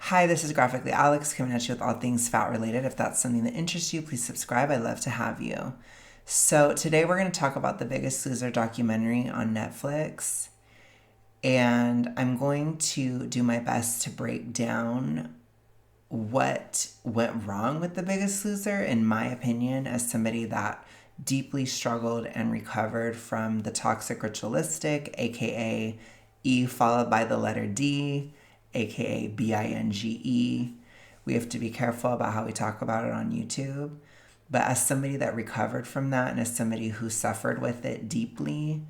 Hi, this is Graphically Alex coming at you with all things fat related. If that's something that interests you, please subscribe. I'd love to have you. So, today we're going to talk about the Biggest Loser documentary on Netflix. And I'm going to do my best to break down what went wrong with The Biggest Loser, in my opinion, as somebody that deeply struggled and recovered from the toxic ritualistic, aka E followed by the letter D, aka BINGE. We have to be careful about how we talk about it on YouTube. But as somebody that recovered from that and as somebody who suffered with it deeply,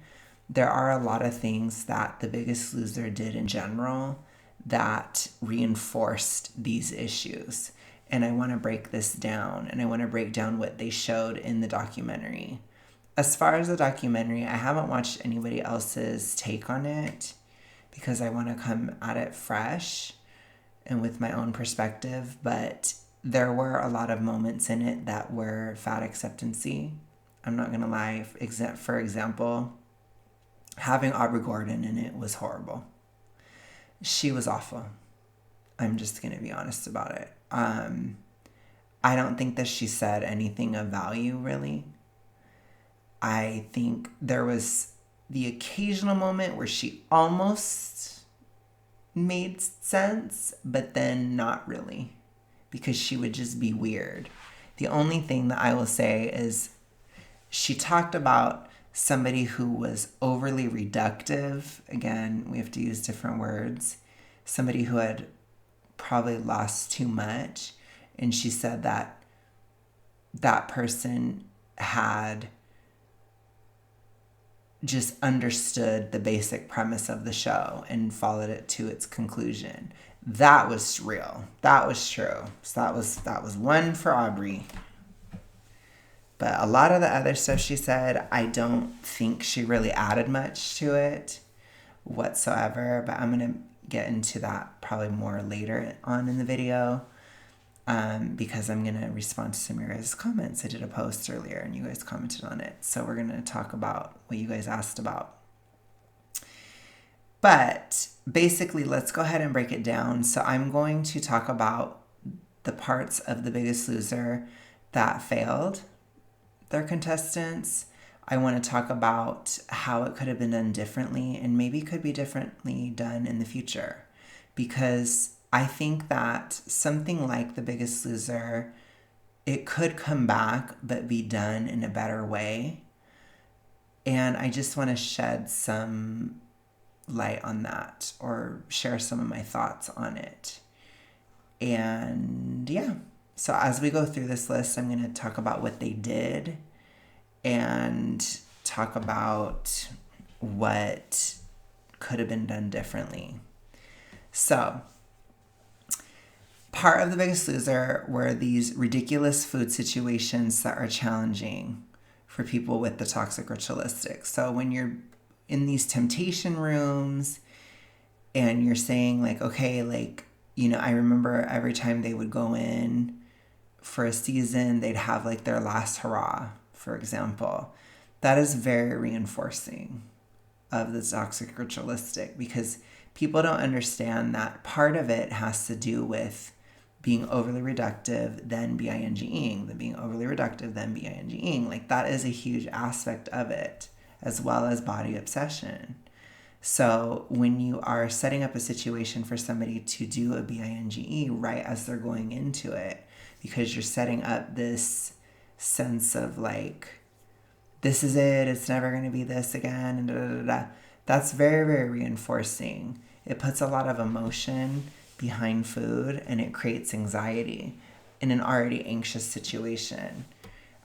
there are a lot of things that The Biggest Loser did in general that reinforced these issues. And I want to break this down, and I want to break down what they showed in the documentary. As far as the documentary, I haven't watched anybody else's take on it because I want to come at it fresh and with my own perspective, but there were a lot of moments in it that were fat acceptancy. I'm not going to lie. For example, having Aubrey Gordon in it was horrible. She was awful. I'm just going to be honest about it. I don't think that she said anything of value, really. I think there was the occasional moment where she almost made sense, but then not really, because she would just be weird. The only thing that I will say is she talked about somebody who was overly reductive. Again, we have to use different words. Somebody who had probably lost too much. And she said that that person had just understood the basic premise of the show and followed it to its conclusion. That was real. That was true. So that was one for Aubrey. But a lot of the other stuff she said, I don't think she really added much to it whatsoever. But I'm going to get into that probably more later on in the video, because I'm going to respond to some of your guys' comments. I did a post earlier and you guys commented on it. So we're going to talk about what you guys asked about. But basically, let's go ahead and break it down. So I'm going to talk about the parts of The Biggest Loser that failed their contestants. I want to talk about how it could have been done differently and maybe could be differently done in the future. Because I think that something like The Biggest Loser, it could come back but be done in a better way. And I just want to shed some light on that or share some of my thoughts on it. And yeah, so as we go through this list, I'm going to talk about what they did and talk about what could have been done differently. So, part of The Biggest Loser were these ridiculous food situations that are challenging for people with the toxic ritualistic. So when you're in these temptation rooms and you're saying like, okay, like, I remember every time they would go in for a season, they'd have like their last hurrah, for example. That is very reinforcing of the toxic ritualistic, because people don't understand that part of it has to do with being overly reductive, then BINGing, then being overly reductive, then BINGing. Like that is a huge aspect of it, as well as body obsession. So when you are setting up a situation for somebody to do a BINGE right as they're going into it, because you're setting up this sense of like, this is it, it's never going to be this again, and da, da, da, da. That's very, very reinforcing. It puts a lot of emotion behind food and it creates anxiety in an already anxious situation.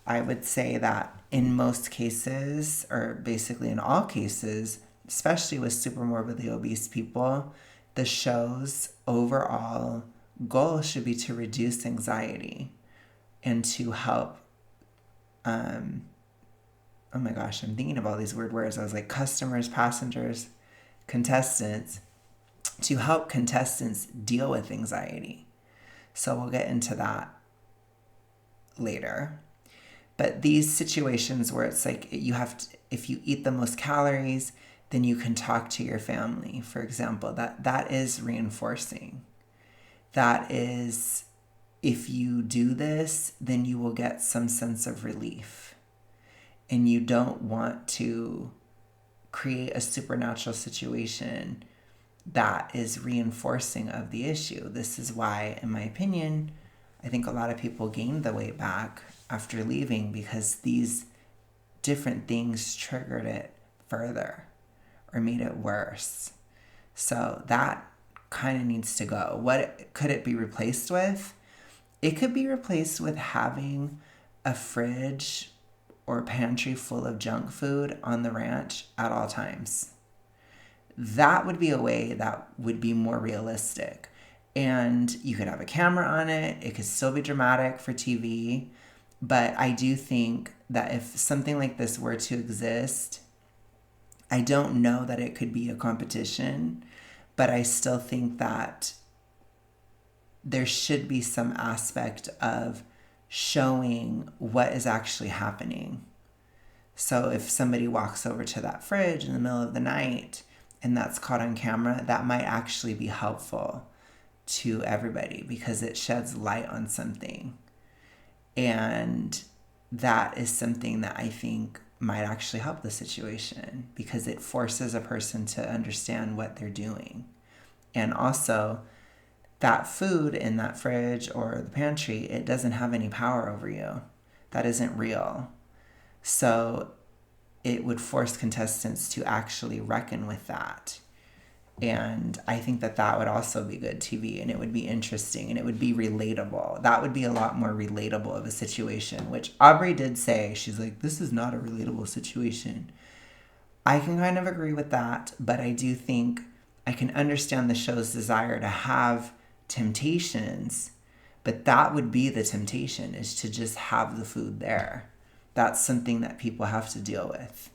I would say that in most cases, or basically in all cases, especially with super morbidly obese people, the show's overall goal should be to reduce anxiety and to help, oh my gosh, I'm thinking of all these weird words. I was like customers, passengers, contestants, to help contestants deal with anxiety. So we'll get into that later. But these situations where it's like you have to, if you eat the most calories, then you can talk to your family, for example. That is reinforcing. that is, if you do this, then you will get some sense of relief. And you don't want to create a supernatural situation that is reinforcing of the issue. This is why, in my opinion, I think a lot of people gained the weight back after leaving, because these different things triggered it further or made it worse. So that kind of needs to go. What could it be replaced with? It could be replaced with having a fridge or pantry full of junk food on the ranch at all times. That would be a way that would be more realistic. And you could have a camera on it. It could still be dramatic for TV. But I do think that if something like this were to exist, I don't know that it could be a competition, but I still think that there should be some aspect of showing what is actually happening. So if somebody walks over to that fridge in the middle of the night and that's caught on camera, that might actually be helpful to everybody because it sheds light on something. And that is something that I think might actually help the situation because it forces a person to understand what they're doing. And also, that food in that fridge or the pantry, it doesn't have any power over you. That isn't real. So it would force contestants to actually reckon with that. And I think that that would also be good TV, and it would be interesting, and it would be relatable. That would be a lot more relatable of a situation, which Aubrey did say. She's like, this is not a relatable situation. I can kind of agree with that, but I do think I can understand the show's desire to have temptations, but that would be the temptation, is to just have the food there. That's something that people have to deal with.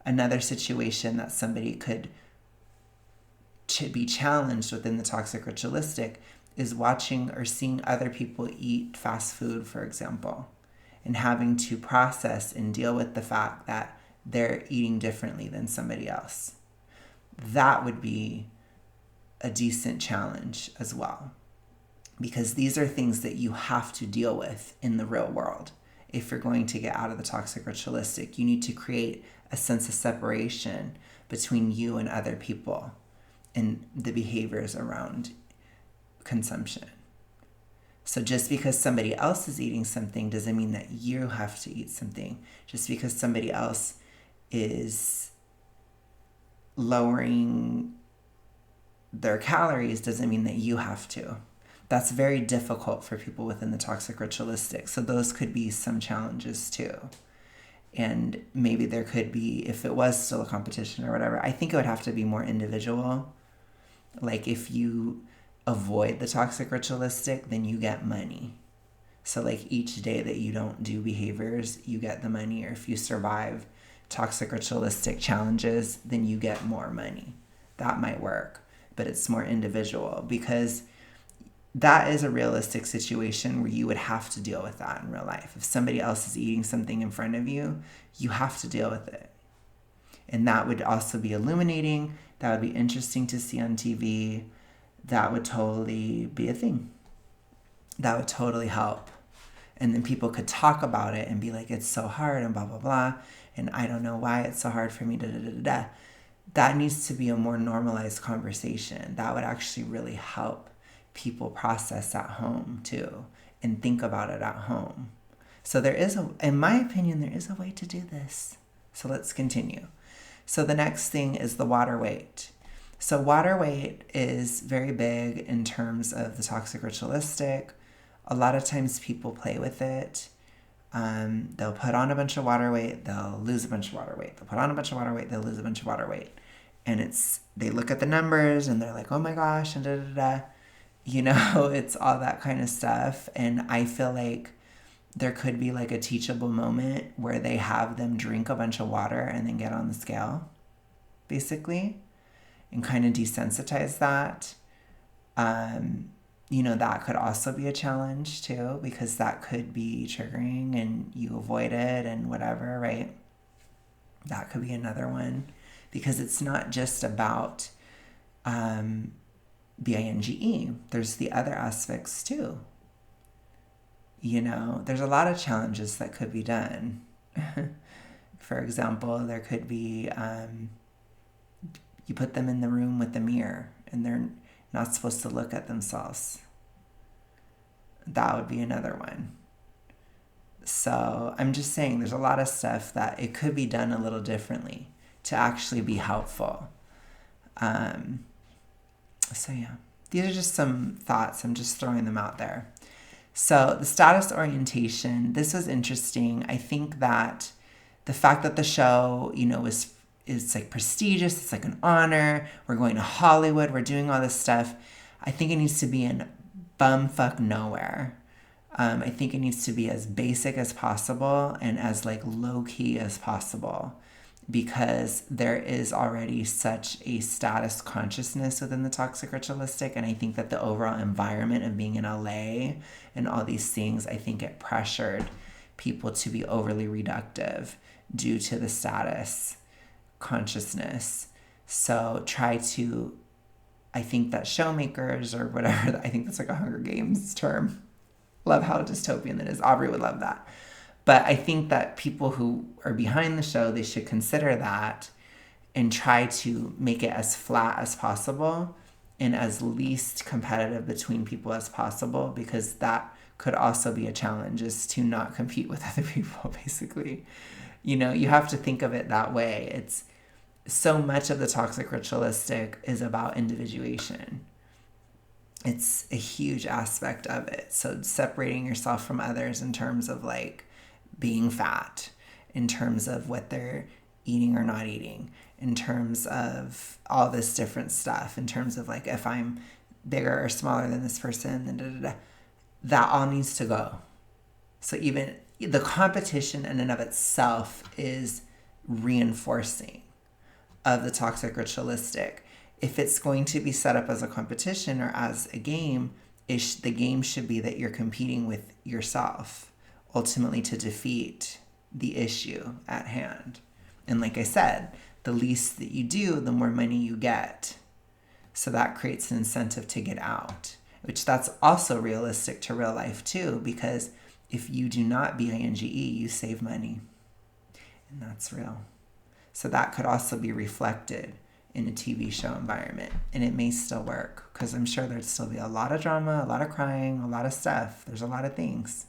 Another situation that somebody could be challenged within the toxic ritualistic is watching or seeing other people eat fast food, for example, and having to process and deal with the fact that they're eating differently than somebody else. That would be a decent challenge as well, because these are things that you have to deal with in the real world. If you're going to get out of the toxic ritualistic, you need to create a sense of separation between you and other people and the behaviors around consumption. So just because somebody else is eating something doesn't mean that you have to eat something. Just because somebody else is lowering their calories doesn't mean that you have to. That's very difficult for people within the toxic ritualistic. So those could be some challenges too. And maybe there could be, if it was still a competition or whatever, I think it would have to be more individual. Like if you avoid the toxic ritualistic, then you get money. So like each day that you don't do behaviors, you get the money. Or if you survive toxic ritualistic challenges, then you get more money. That might work, but it's more individual because that is a realistic situation where you would have to deal with that in real life. If somebody else is eating something in front of you, you have to deal with it. And that would also be illuminating. That would be interesting to see on TV. That would totally be a thing. That would totally help. And then people could talk about it and be like, it's so hard and blah, blah, blah. And I don't know why it's so hard for me, da, da, da, da, da. That needs to be a more normalized conversation. That would actually really help people process at home too and think about it at home. So there is, in my opinion, there is a way to do this. So let's continue. So the next thing is the water weight. So water weight is very big in terms of the toxic ritualistic. A lot of times people play with it. They'll put on a bunch of water weight, they'll lose a bunch of water weight. They'll put on a bunch of water weight, they'll lose a bunch of water weight. And they look at the numbers and they're like, oh my gosh, and da da da. You know, it's all that kind of stuff. And I feel like there could be like a teachable moment where they have them drink a bunch of water and then get on the scale, basically, and kind of desensitize that. You know, that could also be a challenge too, because that could be triggering and you avoid it and whatever, right? That could be another one, because it's not just about binge. There's the other aspects too. There's a lot of challenges that could be done. For example, there could be you put them in the room with the mirror and they're not supposed to look at themselves. That would be another one. So I'm just saying there's a lot of stuff that it could be done a little differently to actually be helpful. So yeah, these are just some thoughts. I'm just throwing them out there. So the status orientation, this was interesting. I think that the fact that the show, is like prestigious, it's like an honor. We're going to Hollywood, we're doing all this stuff. I think it needs to be in bumfuck nowhere. I think it needs to be as basic as possible and as like low key as possible, because there is already such a status consciousness within the toxic ritualistic. And I think that the overall environment of being in LA and all these things, I think it pressured people to be overly reductive due to the status consciousness. So I think that showmakers or whatever, I think that's like a Hunger Games term. Love how dystopian that is. Aubrey would love that. But I think that people who are behind the show, they should consider that and try to make it as flat as possible and as least competitive between people as possible, because that could also be a challenge, is to not compete with other people, basically. You have to think of it that way. It's so much of the toxic ritualistic is about individuation. It's a huge aspect of it. So separating yourself from others in terms of like being fat, in terms of what they're eating or not eating, in terms of all this different stuff, in terms of like if I'm bigger or smaller than this person, then that all needs to go. So even the competition in and of itself is reinforcing of the toxic ritualistic. If it's going to be set up as a competition or as a game, the game should be that you're competing with yourself, ultimately to defeat the issue at hand. And like I said, the least that you do, the more money you get. So that creates an incentive to get out, which that's also realistic to real life too, because if you do not binge, you save money. And that's real. So that could also be reflected in a TV show environment. And it may still work, because I'm sure there'd still be a lot of drama, a lot of crying, a lot of stuff. There's a lot of things.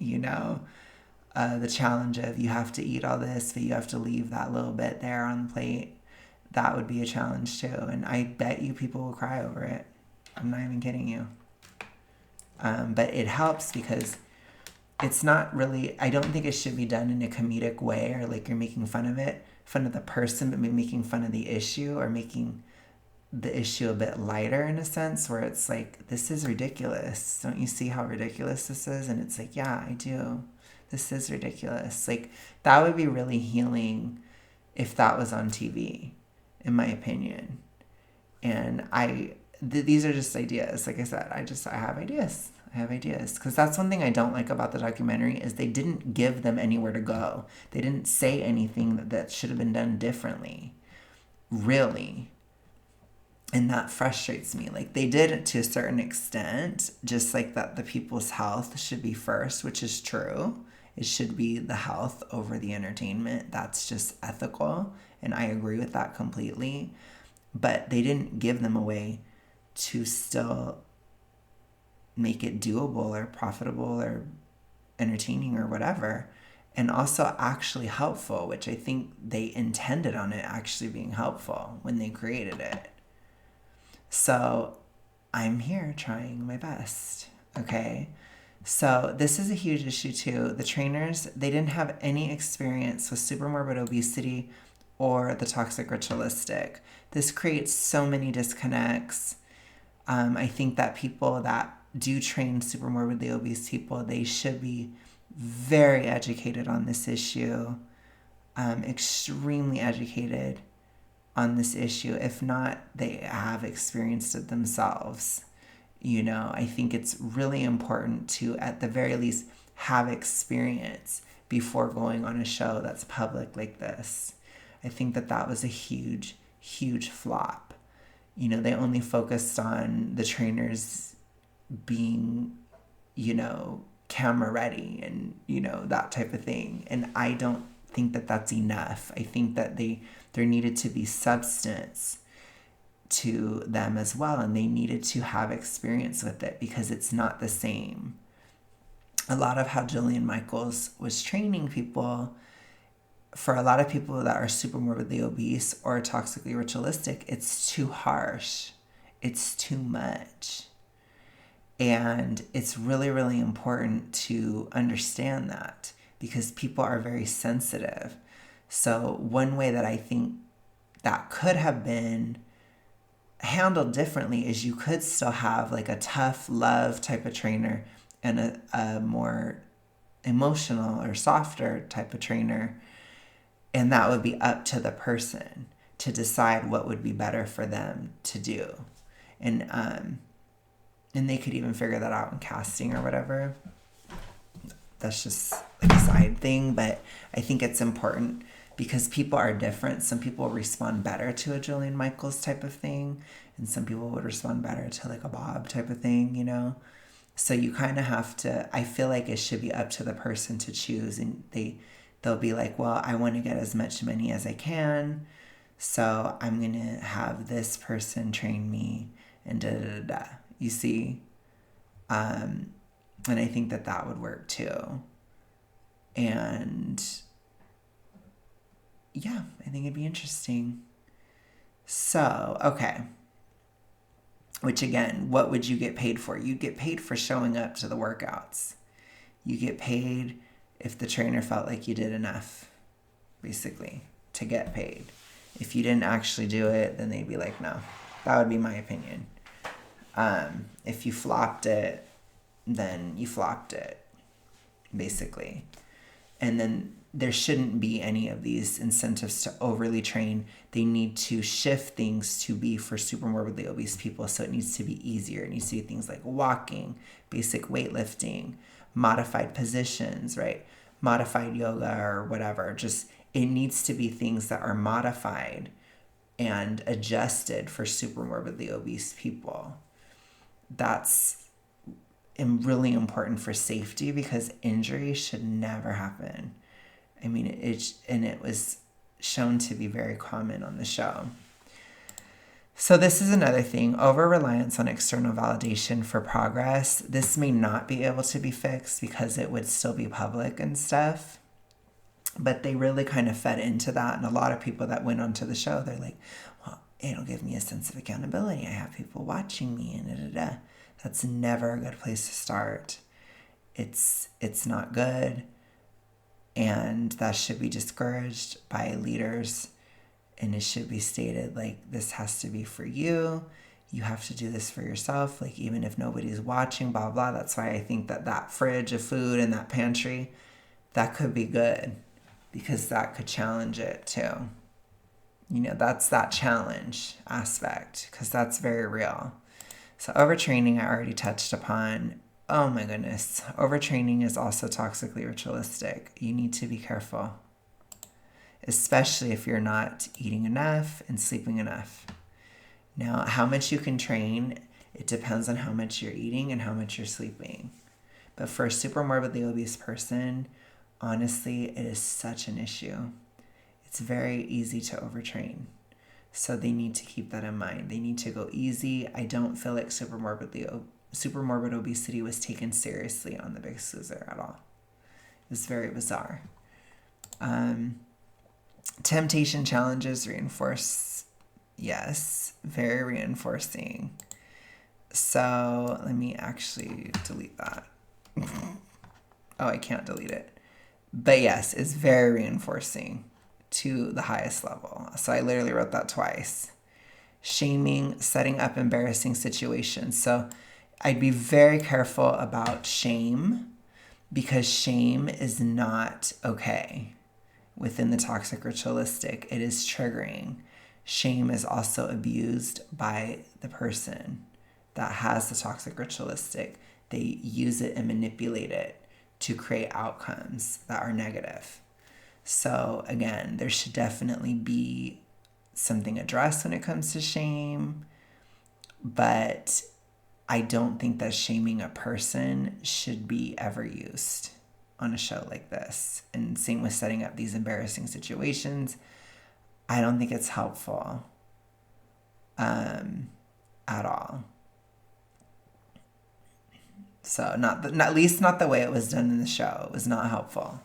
The challenge of you have to eat all this, but you have to leave that little bit there on the plate. That would be a challenge too. And I bet you people will cry over it. I'm not even kidding you. But it helps because it's not really, I don't think it should be done in a comedic way or like you're making fun of the person, but maybe making fun of the issue or making the issue a bit lighter in a sense, where it's like, this is ridiculous. Don't you see how ridiculous this is? And it's like, yeah, I do. This is ridiculous. Like, that would be really healing if that was on TV, in my opinion. And these are just ideas. Like I said, I have ideas. Because that's one thing I don't like about the documentary is they didn't give them anywhere to go. They didn't say anything that should have been done differently, really. And that frustrates me. Like, they did it to a certain extent, just like that the people's health should be first, which is true. It should be the health over the entertainment. That's just ethical, and I agree with that completely. But they didn't give them a way to still make it doable or profitable or entertaining or whatever, and also actually helpful, which I think they intended on it actually being helpful when they created it. So I'm here trying my best, okay? So this is a huge issue too. The trainers, they didn't have any experience with supermorbid obesity or the toxic ritualistic. This creates so many disconnects. I think that people that do train supermorbidly obese people, they should be very educated on this issue, extremely educated on this issue. If not, they have experienced it themselves. I think it's really important to, at the very least, have experience before going on a show that's public like this. I think that was a huge, huge flop. They only focused on the trainers being, camera ready and, that type of thing. And I don't think that that's enough. I think that there needed to be substance to them as well, and they needed to have experience with it because it's not the same. A lot of how Jillian Michaels was training people, for a lot of people that are super morbidly obese or toxically ritualistic, it's too harsh. It's too much. And it's really, really important to understand that because people are very sensitive. So one way that I think that could have been handled differently is you could still have like a tough love type of trainer and a more emotional or softer type of trainer. And that would be up to the person to decide what would be better for them to do. And they could even figure that out in casting or whatever. That's just like a side thing, but I think it's important because people are different. Some people respond better to a Jillian Michaels type of thing, and some people would respond better to like a Bob type of thing, So you kind of have to, I feel like it should be up to the person to choose, and they'll be like, well, I want to get as much money as I can, so I'm going to have this person train me and da-da-da-da. You see? And I think that would work too. And yeah, I think it'd be interesting. So, okay. Which again, what would you get paid for? You get paid for showing up to the workouts. You get paid if the trainer felt like you did enough, basically, to get paid. If you didn't actually do it, then they'd be like, no. That would be my opinion. If you flopped it, then you flopped it, basically. And then there shouldn't be any of these incentives to overly train. They need to shift things to be for super morbidly obese people. So it needs to be easier. It needs to be things like walking, basic weightlifting, modified positions, right? Modified yoga or whatever. Just, it needs to be things that are modified and adjusted for super morbidly obese people. That's really important for safety because injury should never happen. I mean, it was shown to be very common on the show. So this is another thing, over-reliance on external validation for progress. This may not be able to be fixed because it would still be public and stuff. But they really kind of fed into that. And a lot of people that went onto the show, they're like, well, it'll give me a sense of accountability. I have people watching me and da-da-da. That's never a good place to start. It's not good. And that should be discouraged by leaders. And it should be stated like, this has to be for you. You have to do this for yourself. Like, even if nobody's watching, blah, blah. That's why I think that fridge of food and that pantry, that could be good. Because that could challenge it too. That's that challenge aspect. Because that's very real. So overtraining, I already touched upon. Oh my goodness. Overtraining is also toxically ritualistic. You need to be careful. Especially if you're not eating enough and sleeping enough. Now, how much you can train, it depends on how much you're eating and how much you're sleeping. But for a super morbidly obese person, honestly, it is such an issue. It's very easy to overtrain. So they need to keep that in mind. They need to go easy. I don't feel like super morbid obesity was taken seriously on The Biggest Loser at all. It was very bizarre. Temptation challenges reinforce. Yes, very reinforcing. So let me actually delete that. Oh, I can't delete it. But yes, it's very reinforcing to the highest level. So I literally wrote that twice. Shaming, setting up embarrassing situations. So I'd be very careful about shame because shame is not okay within the toxic ritualistic. It is triggering. Shame is also abused by the person that has the toxic ritualistic. They use it and manipulate it to create outcomes that are negative. So again, there should definitely be something addressed when it comes to shame. But I don't think that shaming a person should be ever used on a show like this. And same with setting up these embarrassing situations. I don't think it's helpful at all. So not at least not the way it was done in the show. It was not helpful.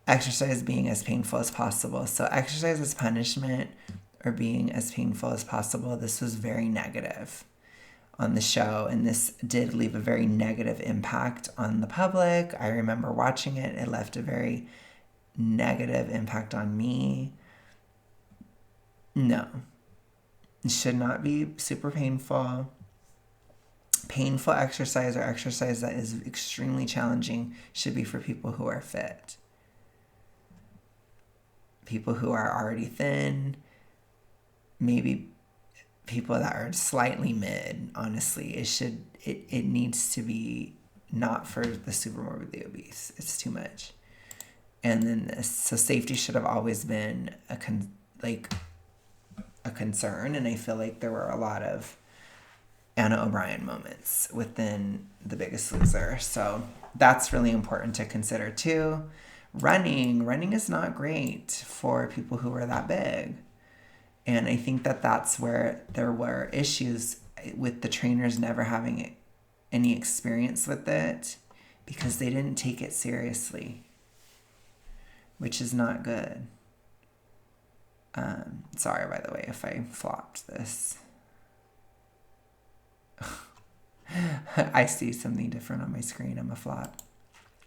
Exercise being as painful as possible. So exercise as punishment or being as painful as possible. This was very negative on the show, and this did leave a very negative impact on the public. I remember watching it. It left a very negative impact on me. No. It should not be super painful. Painful exercise or exercise that is extremely challenging should be for people who are fit. People who are already thin, maybe people that are slightly mid, honestly. It needs to be not for the super morbidly obese. It's too much. And then this, so safety should have always been a concern, and I feel like there were a lot of Anna O'Brien moments within The Biggest Loser. So that's really important to consider too. Running is not great for people who are that big. And I think that that's where there were issues with the trainers never having any experience with it because they didn't take it seriously, which is not good. Sorry, by the way, if I flopped this. I see something different on my screen. I'm a flop.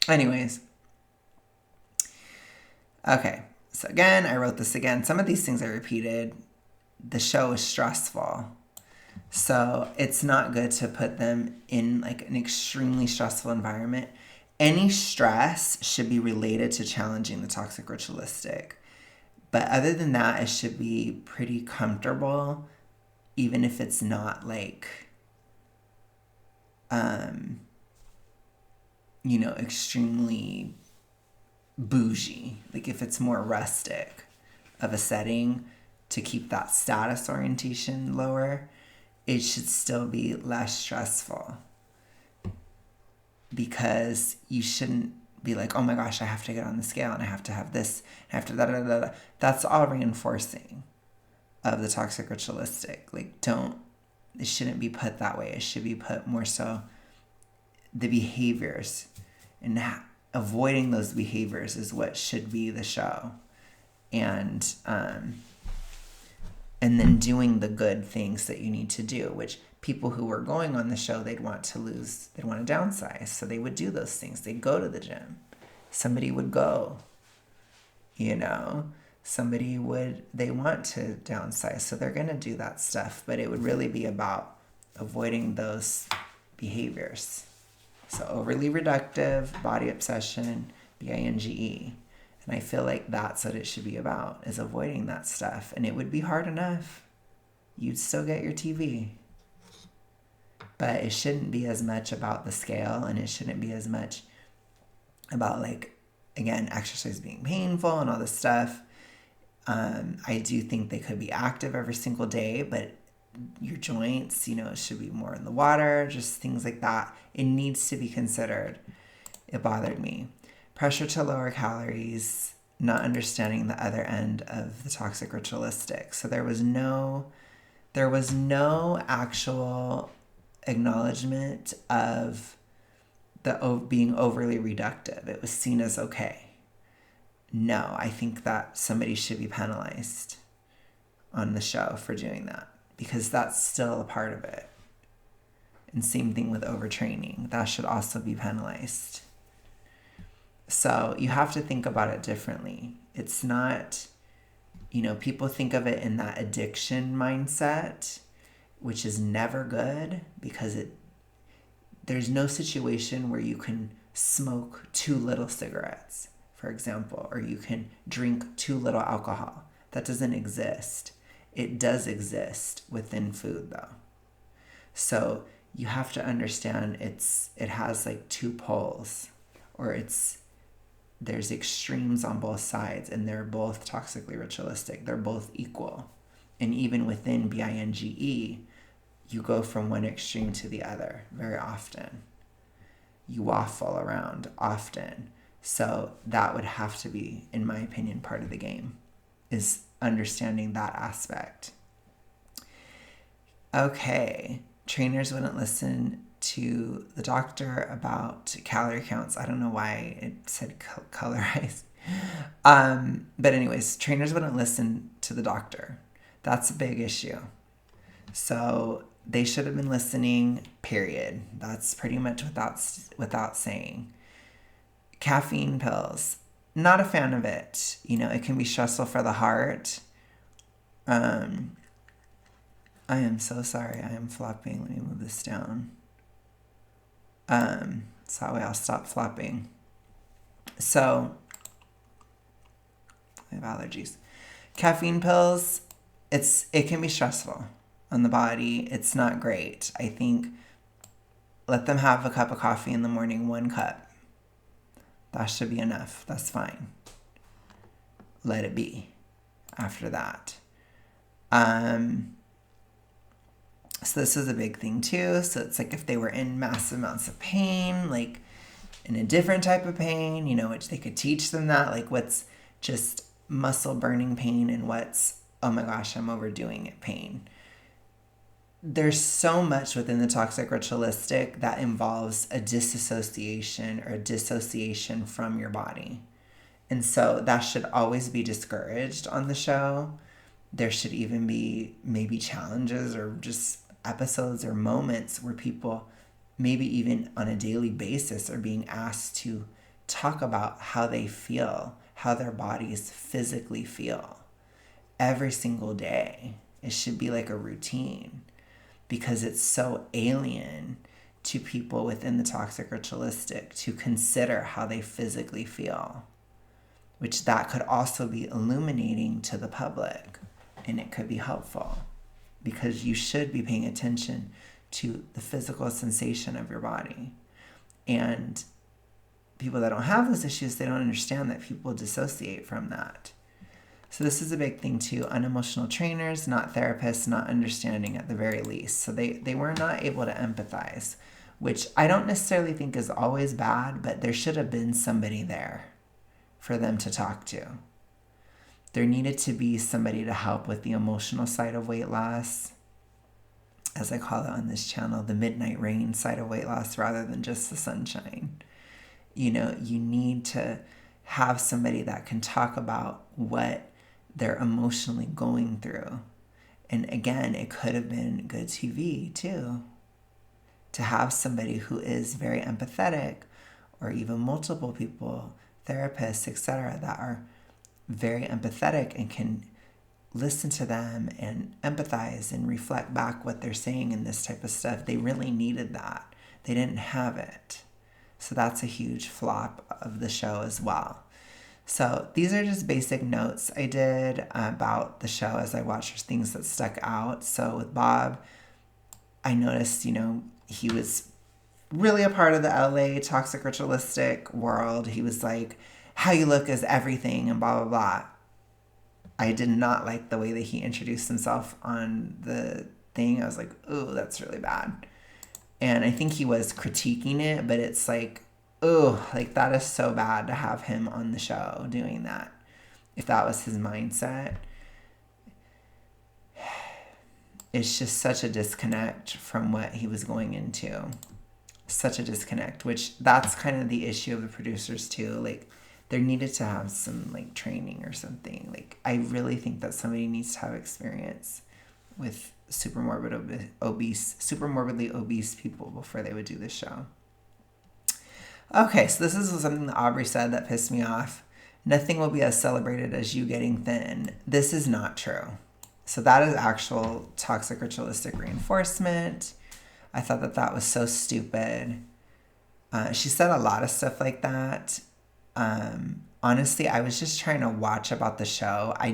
Anyways. Okay. So again, I wrote this again. Some of these things I repeated. The show is stressful. So it's not good to put them in like an extremely stressful environment. Any stress should be related to challenging the toxic ritualistic. But other than that, it should be pretty comfortable, even if it's not like, extremely bougie. Like if it's more rustic of a setting to keep that status orientation lower, it should still be less stressful. Because you shouldn't be like, oh my gosh, I have to get on the scale and I have to have this, and I have to da da da da. That's all reinforcing of the toxic ritualistic. Like it shouldn't be put that way. It should be put more so the behaviors, and avoiding those behaviors is what should be the show. And then doing the good things that you need to do, which people who were going on the show, they'd want to downsize. So they would do those things. They'd go to the gym. Somebody would go, they want to downsize. So they're going to do that stuff, but it would really be about avoiding those behaviors. So overly reductive, body obsession, binge. And I feel like that's what it should be about, is avoiding that stuff. And it would be hard enough. You'd still get your TV. But it shouldn't be as much about the scale, and it shouldn't be as much about, like, again, exercise being painful and all this stuff. I do think they could be active every single day, but your joints, should be more in the water, just things like that. It needs to be considered. It bothered me. Pressure to lower calories, not understanding the other end of the toxic ritualistic. So there was no actual acknowledgement of the being overly reductive. It was seen as okay. No, I think that somebody should be penalized on the show for doing that, because that's still a part of it. And same thing with overtraining. That should also be penalized. So you have to think about it differently. It's not, people think of it in that addiction mindset, which is never good, because there's no situation where you can smoke too little cigarettes, for example, or you can drink too little alcohol. That doesn't exist. It does exist within food, though. So you have to understand it has like two poles, or there's extremes on both sides, and they're both toxically ritualistic. They're both equal. And even within binge, you go from one extreme to the other very often. You waffle around often. So that would have to be, in my opinion, part of the game, is understanding that aspect. Okay, trainers wouldn't listen to the doctor about calorie counts. I don't know why it said colorize. But anyways, trainers wouldn't listen to the doctor. That's a big issue. So they should have been listening, period. That's pretty much without saying. Caffeine pills, not a fan of it. It can be stressful for the heart. I am so sorry. I am flopping. Let me move this down. So that way I'll stop flopping. So I have allergies. Caffeine pills, it can be stressful on the body. It's not great. I think let them have a cup of coffee in the morning, 1 cup. That should be enough. That's fine. Let it be after that. So this is a big thing too. So it's like if they were in massive amounts of pain, like in a different type of pain, which they could teach them that, like what's just muscle burning pain and what's, oh my gosh, I'm overdoing it pain. There's so much within the toxic ritualistic that involves a disassociation or a dissociation from your body. And so that should always be discouraged on the show. There should even be maybe challenges or just episodes or moments where people, maybe even on a daily basis, are being asked to talk about how they feel, how their bodies physically feel every single day. It should be like a routine, because it's so alien to people within the toxic ritualistic to consider how they physically feel, which that could also be illuminating to the public, and it could be helpful, because you should be paying attention to the physical sensation of your body. And people that don't have those issues, they don't understand that people dissociate from that. So this is a big thing too. Unemotional trainers, not therapists, not understanding at the very least. So they were not able to empathize, which I don't necessarily think is always bad, but there should have been somebody there for them to talk to. There needed to be somebody to help with the emotional side of weight loss, as I call it on this channel, the midnight rain side of weight loss, rather than just the sunshine. You need to have somebody that can talk about what they're emotionally going through. And again, it could have been good TV too, to have somebody who is very empathetic, or even multiple people, therapists, etc., that are very empathetic and can listen to them and empathize and reflect back what they're saying and this type of stuff. They really needed that. They didn't have it. So that's a huge flop of the show as well. So these are just basic notes I did about the show as I watched things that stuck out. So with Bob, I noticed, he was really a part of the LA toxic ritualistic world. He was like, how you look is everything and blah, blah, blah. I did not like the way that he introduced himself on the thing. I was like, ooh, that's really bad. And I think he was critiquing it, but it's like, ooh, like that is so bad to have him on the show doing that. If that was his mindset, it's just such a disconnect from what he was going into. Such a disconnect, which that's kind of the issue of the producers too. Like, there needed to have some like training or something. Like, I really think that somebody needs to have experience with super morbidly obese people before they would do this show. Okay, so this is something that Aubrey said that pissed me off. Nothing will be as celebrated as you getting thin. This is not true. So that is actual toxic ritualistic reinforcement. I thought that was so stupid. She said a lot of stuff like that. Honestly, I was just trying to watch about the show. I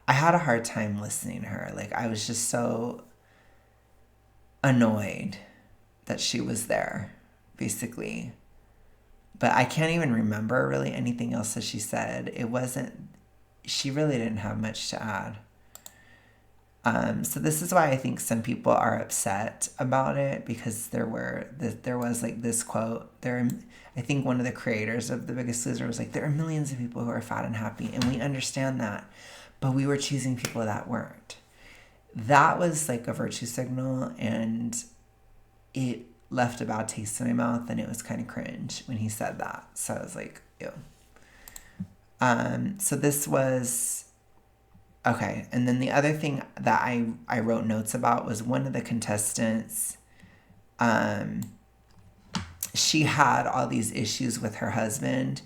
had a hard time listening to her. Like, I was just so annoyed that she was there, basically. But I can't even remember really anything else that she said. she really didn't have much to add. So this is why I think some people are upset about it, because there was like this quote there. I think one of the creators of The Biggest Loser was like, there are millions of people who are fat and happy, and we understand that, but we were choosing people that weren't. That was like a virtue signal, and it left a bad taste in my mouth, and it was kind of cringe when he said that. So I was like, ew. So this was okay. And then the other thing that I wrote notes about was one of the contestants. She had all these issues with her husband,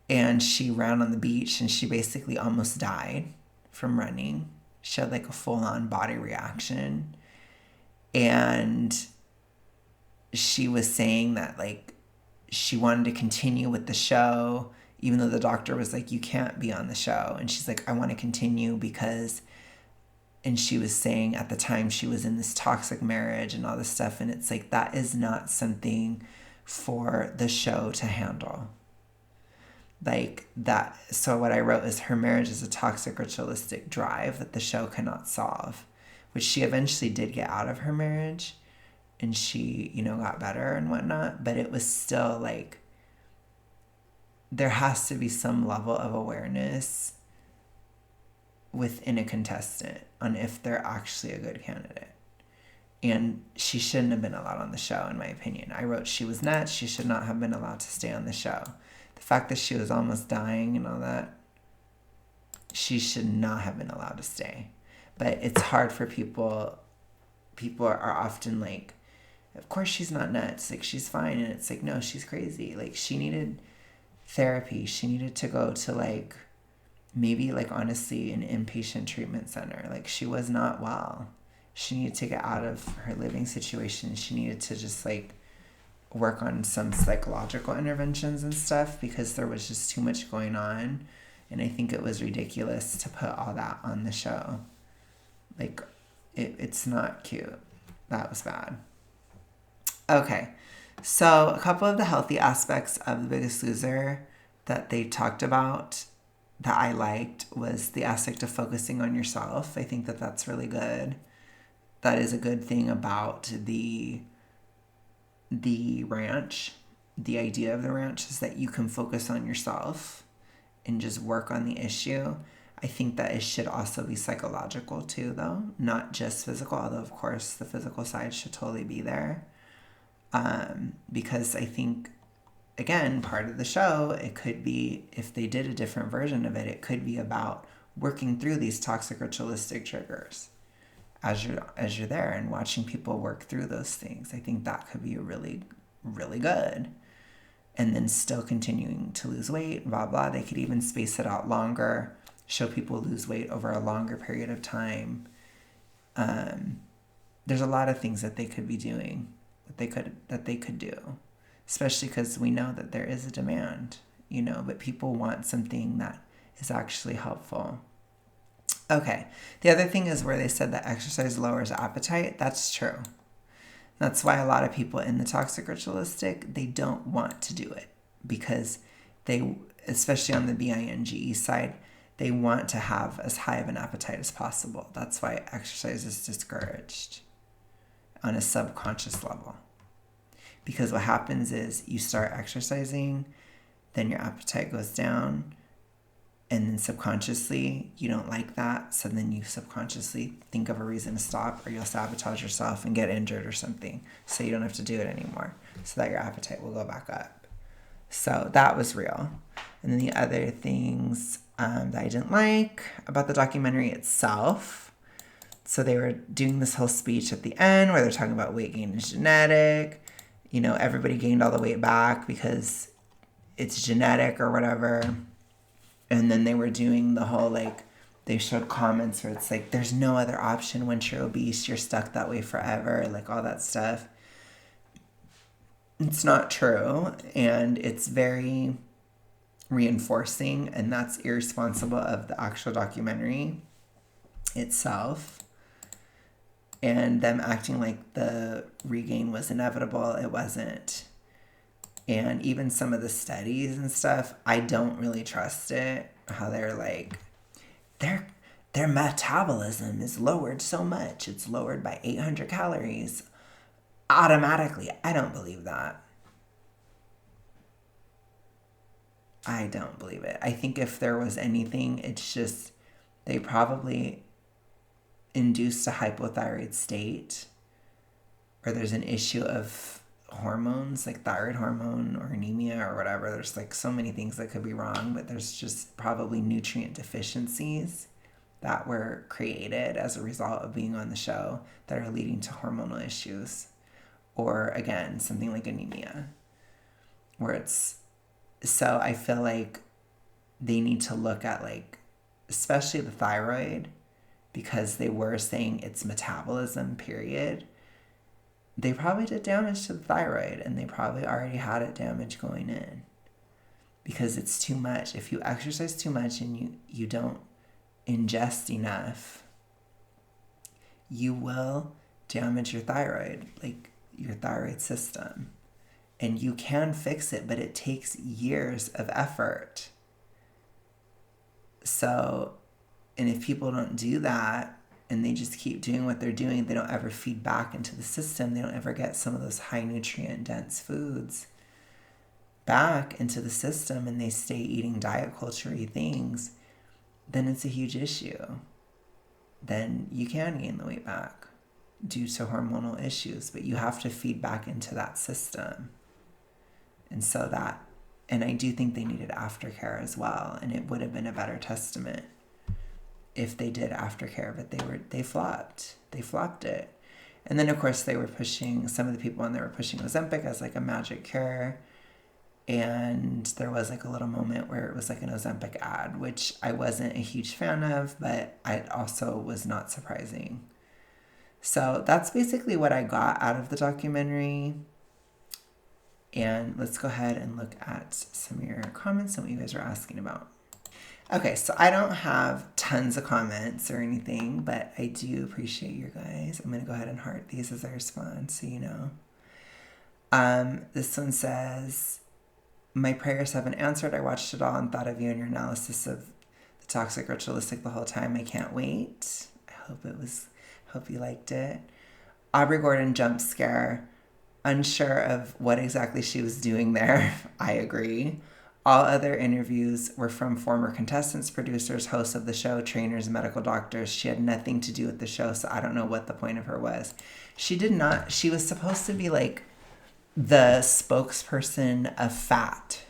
and she ran on the beach, and she basically almost died from running. She had like a full-on body reaction, and she was saying that like she wanted to continue with the show, even though the doctor was like, you can't be on the show. And she's like, I want to continue because, and she was saying at the time she was in this toxic marriage and all this stuff. And it's like, that is not something for the show to handle. Like that. So what I wrote is, her marriage is a toxic ritualistic drive that the show cannot solve, which she eventually did get out of her marriage, and she, got better and whatnot. But it was still like, there has to be some level of awareness within a contestant on if they're actually a good candidate. And she shouldn't have been allowed on the show, in my opinion. I wrote she was nuts. She should not have been allowed to stay on the show. The fact that she was almost dying and all that, she should not have been allowed to stay. But it's hard for people. People are often like, of course she's not nuts. Like, she's fine. And it's like, no, she's crazy. Like, she needed therapy. She needed to go to like, maybe like honestly an inpatient treatment center. Like, she was not well. She needed to get out of her living situation. She needed to just like work on some psychological interventions and stuff, because there was just too much going on. And I think it was ridiculous to put all that on the show. Like, it's not cute. That was bad. Okay. So a couple of the healthy aspects of The Biggest Loser that they talked about that I liked was the aspect of focusing on yourself. I think that that's really good. That is a good thing about the ranch. The idea of the ranch is that you can focus on yourself and just work on the issue. I think that it should also be psychological too, though, not just physical, although of course the physical side should totally be there. Because I think, again, part of the show, it could be, if they did a different version of it, it could be about working through these toxic ritualistic triggers as you're there and watching people work through those things. I think that could be really, really good. And then still continuing to lose weight, blah, blah. They could even space it out longer, show people lose weight over a longer period of time. There's a lot of things that they could be doing, that they could do, especially because we know that there is a demand, but people want something that is actually helpful. Okay. The other thing is where they said that exercise lowers appetite. That's true. That's why a lot of people in the toxic ritualistic, they don't want to do it, because they, especially on the binge side, they want to have as high of an appetite as possible. That's why exercise is discouraged on a subconscious level. Because what happens is you start exercising, then your appetite goes down, and then subconsciously you don't like that. So then you subconsciously think of a reason to stop, or you'll sabotage yourself and get injured or something, so you don't have to do it anymore, so that your appetite will go back up. So that was real. And then the other things that I didn't like about the documentary itself. So they were doing this whole speech at the end where they're talking about weight gain is genetic. Everybody gained all the weight back because it's genetic or whatever. And then they were doing the whole, like, they showed comments where it's like, there's no other option. Once you're obese, you're stuck that way forever. Like, all that stuff. It's not true. And it's very reinforcing. And that's irresponsible of the actual documentary itself. And them acting like the regain was inevitable. It wasn't. And even some of the studies and stuff, I don't really trust it. How they're like, their their metabolism is lowered so much. It's lowered by 800 calories automatically. I don't believe that. I don't believe it. I think if there was anything, it's just they probably induced a hypothyroid state, or there's an issue of hormones like thyroid hormone or anemia or whatever. There's like so many things that could be wrong, but there's just probably nutrient deficiencies that were created as a result of being on the show that are leading to hormonal issues, or again something like anemia, where it's so I feel like they need to look at, like, especially the thyroid, because they were saying it's metabolism, period. They probably did damage to the thyroid, and they probably already had it damaged going in, because it's too much. If you exercise too much and you don't ingest enough, you will damage your thyroid, like your thyroid system. And you can fix it, but it takes years of effort. So, and if people don't do that and they just keep doing what they're doing, they don't ever feed back into the system. They don't ever get some of those high nutrient dense foods back into the system, and they stay eating diet culture-y things, then it's a huge issue. Then you can gain the weight back due to hormonal issues, but you have to feed back into that system. And so that, and I do think they needed aftercare as well, and it would have been a better testament if they did aftercare, but they flopped it. And then of course they were pushing, some of the people on there were pushing Ozempic as like a magic cure, and there was like a little moment where it was like an Ozempic ad, which I wasn't a huge fan of, but I also was not surprising. So that's basically what I got out of the documentary. And let's go ahead and look at some of your comments and what you guys are asking about. Okay, so I don't have tons of comments or anything, but I do appreciate you guys. I'm going to go ahead and heart these as I respond, so you know. This one says, my prayers have been answered. I watched it all and thought of you and your analysis of the toxic ritualistic the whole time. I can't wait. I hope you liked it. Aubrey Gordon jump scare. Unsure of what exactly she was doing there. I agree. All other interviews were from former contestants, producers, hosts of the show, trainers, medical doctors. She had nothing to do with the show, so I don't know what the point of her was. She was supposed to be like the spokesperson of fat,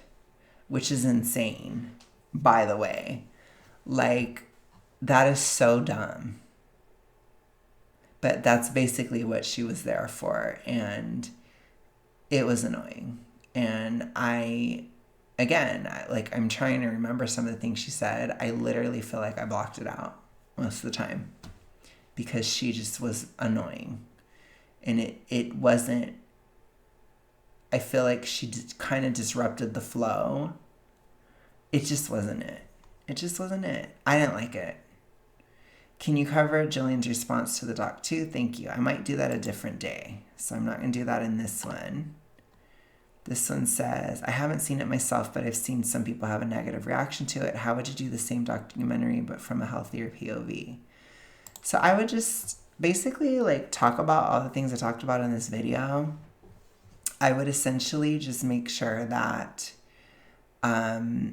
which is insane, by the way. Like, that is so dumb. But that's basically what she was there for, and it was annoying. And I'm trying to remember some of the things she said. I literally feel like I blocked it out most of the time because she just was annoying. And it wasn't, I feel like she just kind of disrupted the flow. It just wasn't it. It just wasn't it. I didn't like it. Can you cover Jillian's response to the doc too? Thank you. I might do that a different day, so I'm not going to do that in this one. This one says, I haven't seen it myself, but I've seen some people have a negative reaction to it. How would you do the same documentary, but from a healthier POV? So I would just basically like talk about all the things I talked about in this video. I would essentially just make sure that I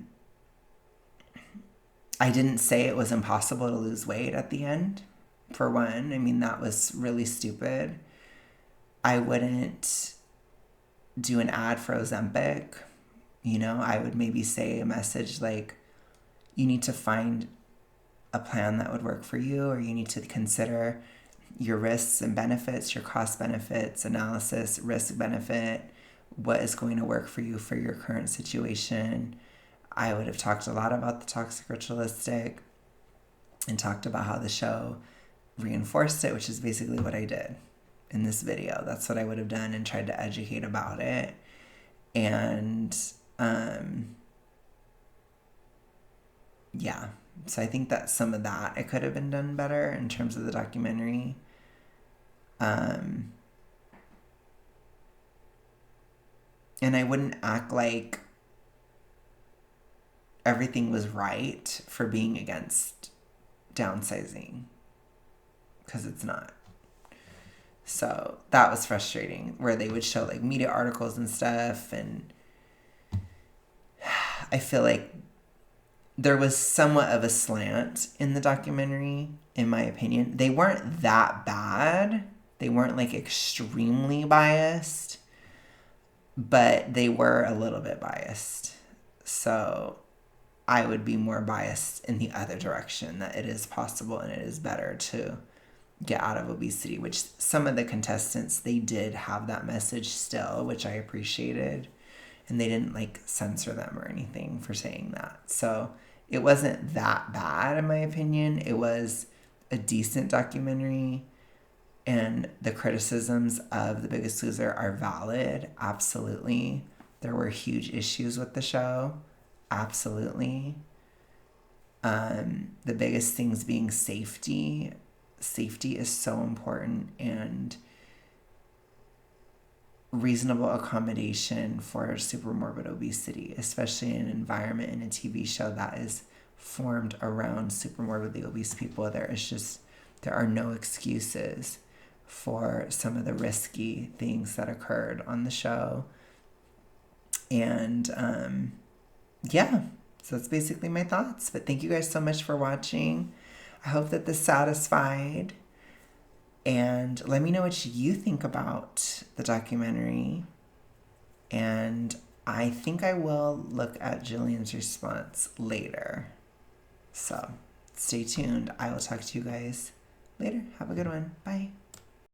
didn't say it was impossible to lose weight at the end, for one. I mean, that was really stupid. I wouldn't do an ad for Ozempic. You know, I would maybe say a message like, you need to find a plan that would work for you, or you need to consider your risks and benefits, your cost benefits analysis, risk benefit, what is going to work for you for your current situation. I would have talked a lot about the toxic ritualistic and talked about how the show reinforced it, which is basically what I did in this video. That's what I would have done, and tried to educate about it. And yeah, so I think that some of that it could have been done better in terms of the documentary. And I wouldn't act like everything was right for being against downsizing, because it's not. So that was frustrating, where they would show like media articles and stuff, and I feel like there was somewhat of a slant in the documentary, in my opinion. They weren't that bad. They weren't like extremely biased, but they were a little bit biased. So I would be more biased in the other direction, that it is possible and it is better to get out of obesity, which some of the contestants, they did have that message still, which I appreciated. And they didn't like censor them or anything for saying that. So it wasn't that bad, in my opinion. It was a decent documentary, and the criticisms of The Biggest Loser are valid. Absolutely. There were huge issues with the show. Absolutely. The biggest things being safety. Safety is so important, and reasonable accommodation for super morbid obesity, especially in an environment in a TV show that is formed around super morbidly obese people. There are no excuses for some of the risky things that occurred on the show. And yeah, so that's basically my thoughts. But thank you guys so much for watching. I hope that this satisfied. And let me know what you think about the documentary. And I think I will look at Jillian's response later. So stay tuned. I will talk to you guys later. Have a good one. Bye.